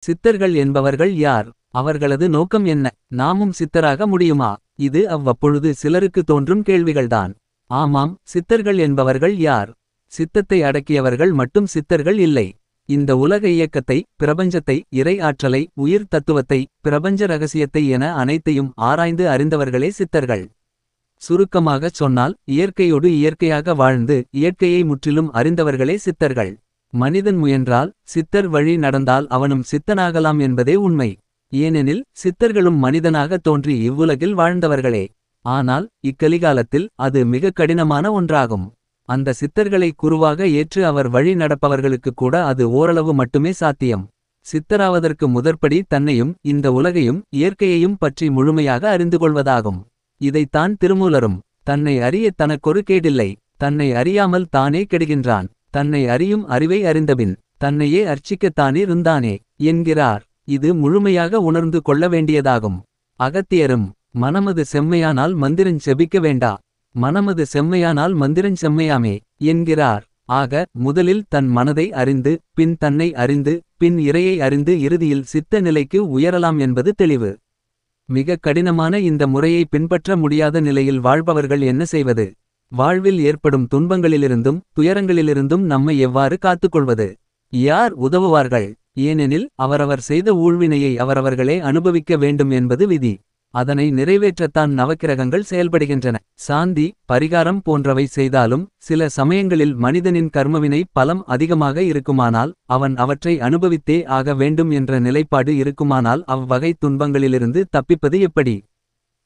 சித்தர்கள் என்பவர்கள் யார்? அவர்களது நோக்கம் என்ன? நாமும் சித்தராக முடியுமா? இது அவ்வப்பொழுது சிலருக்கு தோன்றும் கேள்விகள்தான். ஆமாம், சித்தர்கள் என்பவர்கள் யார்? சித்தத்தை அடக்கியவர்கள் மட்டும் சித்தர்கள் இல்லை. இந்த உலக இயக்கத்தை, பிரபஞ்சத்தை, இறை ஆற்றலை, உயிர் தத்துவத்தை, பிரபஞ்ச ரகசியத்தை என அனைத்தையும் ஆராய்ந்து அறிந்தவர்களே சித்தர்கள். சுருக்கமாகச் சொன்னால், இயற்கையோடு இயற்கையாக வாழ்ந்து இயற்கையை முற்றிலும் அறிந்தவர்களே சித்தர்கள். மனிதன் முயன்றால், சித்தர் வழி நடந்தால் அவனும் சித்தனாகலாம் என்பதே உண்மை. ஏனெனில் சித்தர்களும் மனிதனாக தோன்றி இவ்வுலகில் வாழ்ந்தவர்களே. ஆனால் இக்கலிகாலத்தில் அது மிக கடினமான ஒன்றாகும். அந்த சித்தர்களை குருவாக ஏற்று அவர் வழி நடப்பவர்களுக்கு கூட அது ஓரளவு மட்டுமே சாத்தியம். சித்தராவதற்கு முதற்படி தன்னையும் இந்த உலகையும் இயற்கையையும் பற்றி முழுமையாக அறிந்து கொள்வதாகும். இதைத்தான் திருமூலரும் தன்னை அறிய தனக்கொரு கேடில்லை, தன்னை அறியாமல் தானே கெடுகின்றான், தன்னை அறியும் அறிவை அறிந்தபின் தன்னையே அர்ச்சிக்கத்தானே இருந்தானே என்கிறார். இது முழுமையாக உணர்ந்து கொள்ள வேண்டியதாகும். அகத்தியரும் மனமது செம்மையானால் மந்திரஞ் செபிக்க வேண்டா, மனமது செம்மையானால் மந்திரஞ் செம்மையாமே என்கிறார். ஆக முதலில் தன் மனதை அறிந்து பின் தன்னை அறிந்து பின் இறையை அறிந்து இறுதியில் சித்த நிலைக்கு உயரலாம் என்பது தெளிவு. மிக கடினமான இந்த முறையை பின்பற்ற முடியாத நிலையில் வாழ்பவர்கள் என்ன செய்வது? வாழ்வில் ஏற்படும் துன்பங்களிலிருந்தும் துயரங்களிலிருந்தும் நம்மை எவ்வாறு காத்துக்கொள்வது? யார் உதவுவார்கள்? ஏனெனில் அவரவர் செய்த ஊழ்வினையை அவரவர்களே அனுபவிக்க வேண்டும் என்பது விதி. அதனை நிறைவேற்றத்தான் நவக்கிரகங்கள் செயல்படுகின்றன. சாந்தி, பரிகாரம் போன்றவை செய்தாலும் சில சமயங்களில் மனிதனின் கர்மவினை பலம் அதிகமாக இருக்குமானால் அவன் அவற்றை அனுபவித்தே ஆக வேண்டும் என்ற நிலைப்பாடு இருக்குமானால் அவ்வகை துன்பங்களிலிருந்து தப்பிப்பது எப்படி?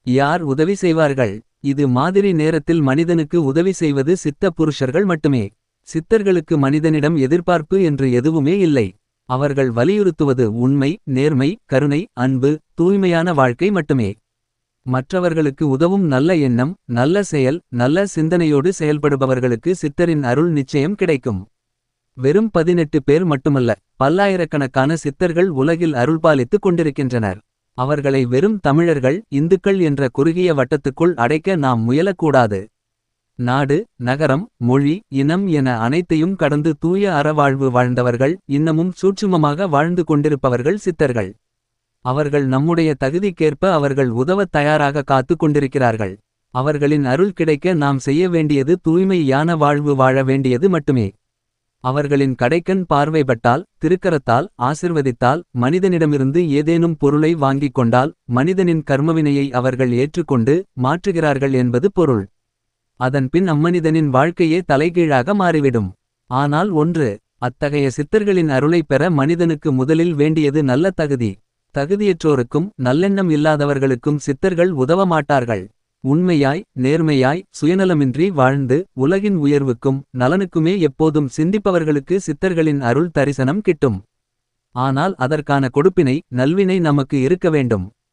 யார் உதவி செய்வார்கள்? இது மாதிரி நேரத்தில் மனிதனுக்கு உதவி செய்வது சித்த புருஷர்கள் மட்டுமே. சித்தர்களுக்கு மனிதனிடம் எதிர்பார்ப்பு என்று எதுவுமே இல்லை. அவர்கள் வலியுறுத்துவது உண்மை, நேர்மை, கருணை, அன்பு, தூய்மையான வாழ்க்கை மட்டுமே. மற்றவர்களுக்கு உதவும் நல்ல எண்ணம், நல்ல செயல், நல்ல சிந்தனையோடு செயல்படுபவர்களுக்கு சித்தரின் அருள் நிச்சயம் கிடைக்கும். வெறும் 18 பேர் மட்டுமல்ல, பல்லாயிரக்கணக்கான சித்தர்கள் உலகில் அருள்பாலித்துக் கொண்டிருக்கின்றனர். அவர்களை வெறும் தமிழர்கள், இந்துக்கள் என்ற குறுகிய வட்டத்துக்குள் அடைக்க நாம் முயலக்கூடாது. நாடு, நகரம், மொழி, இனம் என அனைத்தையும் கடந்து தூய அறவாழ்வு வாழ்ந்தவர்கள், இன்னமும் சூட்சுமமாக வாழ்ந்து கொண்டிருப்பவர்கள் சித்தர்கள். அவர்கள் நம்முடைய தகுதிக்கேற்ப அவர்கள் உதவத் தயாராக காத்து கொண்டிருக்கிறார்கள். அவர்களின் அருள் கிடைக்க நாம் செய்ய வேண்டியது தூய்மையான வாழ்வு வாழ வேண்டியது மட்டுமே. அவர்களின் கடைக்கண் பார்வைப்பட்டால், திருக்கரத்தால் ஆசிர்வதித்தால், மனிதனிடமிருந்து ஏதேனும் பொருளை வாங்கிக் கொண்டால் மனிதனின் கர்மவினையை அவர்கள் ஏற்றுக்கொண்டு மாற்றுகிறார்கள் என்பது பொருள். அதன்பின் அம்மனிதனின் வாழ்க்கையே தலைகீழாக மாறிவிடும். ஆனால் ஒன்று, அத்தகைய சித்தர்களின் அருளைப் பெற மனிதனுக்கு முதலில் வேண்டியது நல்ல தகுதி. தகுதியற்றோருக்கும் நல்லெண்ணம் இல்லாதவர்களுக்கும் சித்தர்கள் உதவ மாட்டார்கள். உண்மையாய், நேர்மையாய், சுயநலமின்றி வாழ்ந்து உலகின் உயர்வுக்கும் நலனுக்குமே எப்போதும் சிந்திப்பவர்களுக்கு சித்தர்களின் அருள் தரிசனம் கிட்டும். ஆனால் அதற்கான கொடுப்பினை, நல்வினை நமக்கு இருக்க வேண்டும்.